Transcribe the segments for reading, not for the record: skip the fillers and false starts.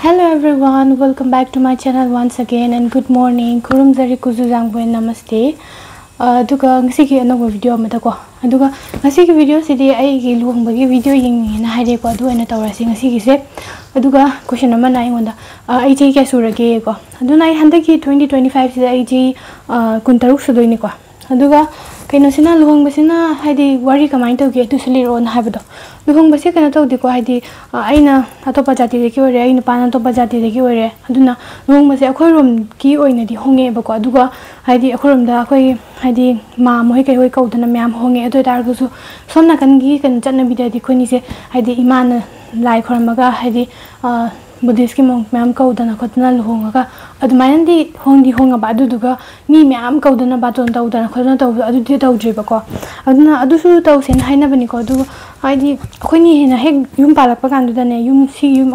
Hello everyone, welcome back to my channel once again and good morning. Kurumzari kuzuzangbu namaste. Duga ngasi ki another video amata ko. Duga ngasi ki video sidi ai ki luhongbagi video ying na haire ko adu ena tawrasi ngasi ki se. Duga question nama na ingonda ai ji ke surage ko. Aduna ai handaki 2025 sida ai ji kuntaruk sudoini ko. Aduga kaino sina luhong basina haidi wari kamai tawge tu seliro na habdo luhong basi kana tawdi ko haidi aina atopa jati de ki ore aina pana atopa jati de ki ore aduna luhong basi akhorom ki oina di honge ba ko aduga haidi akhorom da khoi haidi ma moi kai hoi kaudana myam honge ado tar gu su somna kan gi kan channa bida di khoni se haidi imana lai khormaga haidi Buddhist ki monk myam kaudana khotna luhonga adumainan di honga ba duga mi myam kaudana baton tawdana khotna taw adu di tawdri ba ko aduna adu su taw sen haina bani ko du haidi khoni hena hek yum palak pa kan du dane yum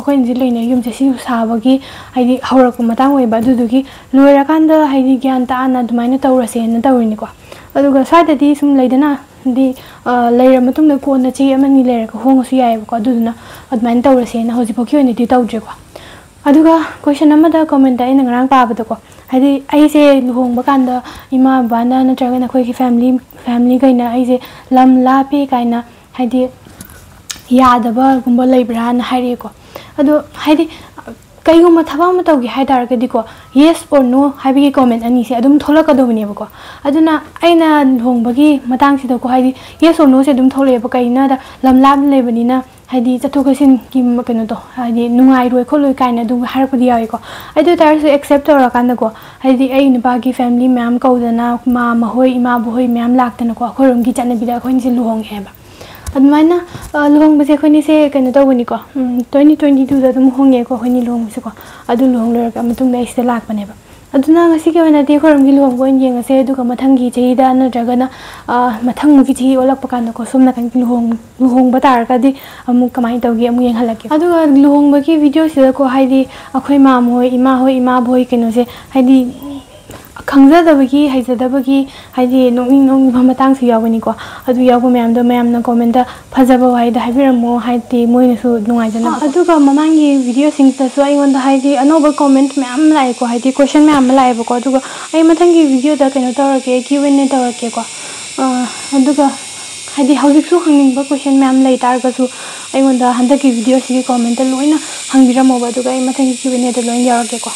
khoi ji leine yum je si sabagi haidi haurak matang oi ba dugi loira kan da haidi gyan ta ana adumaina tawrase na tawrini ko aduga saida di sum leidana di layer matung na ko na chi amani layer ko hong su yai ko aduna adman tawrase na hoji pokyo ni di tawdre ko aduga question amada comment ai na ngrang pa ba ko hadi ai se luhong ba kan da ima bana na traga na khoi ki family gaina ai se lam la pe kaina hadi yada ba gumba leibra na haire ko adu hadi kaiguma thaba ma tawgi haidar ga diko yes or no habi comment ani se adum thola ka do bani ba ko aduna aina longbagi matang si do ko haidi yes or no se adum thole ba kaina da lam lam le bani na haidi chathokasin ki keno to haidi nungai roi kholoi kaina du har pudi yawi ko adu tar se accept ora kan da ko haidi ai ni ba ki family ma'am ko dana ma mahoi ima bohoi ma'am laktana ko khorom gi chana bida khoin se luhong heba admaina luhong base khoni se keno to bani ko 2022 da dum honge ko khoni luhong se ko adu luhong lor ka matung dai se lak bane ba aduna ngasi ke wana de khorom gi luhong ko yeng ase du ka mathang gi chei da na jaga na mathang gi chi olak pakan ko somna kan luhong batar ka di amu kamai tawgi amu yeng halake aduga luhong ba ki video se ko haidi akhoi ma moi ima boi keno se haidi khangza da bagi haija da bagi haidi nong matang su yawani ko adu yawo mayam na comment da phajaba haida habiramo haidi moina su nungai jana aduga mamangi video sing ta so ai won da haidi anoba comment mayam lai ko haidi question mayam lai ba ko aduga ai mathangi video da keno tawrake Q&A tawrake ko aduga haidi hauzik su hangning ba question mayam lai tar ga su ai won da handaki video si comment da loina hangbiramo ba aduga ai mathangi Q&A da loin yarake ko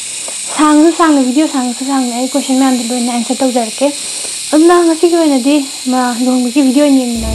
sang video sang ai question man do na answer taw jarke amna ngasi ko na di ma long ki video ni na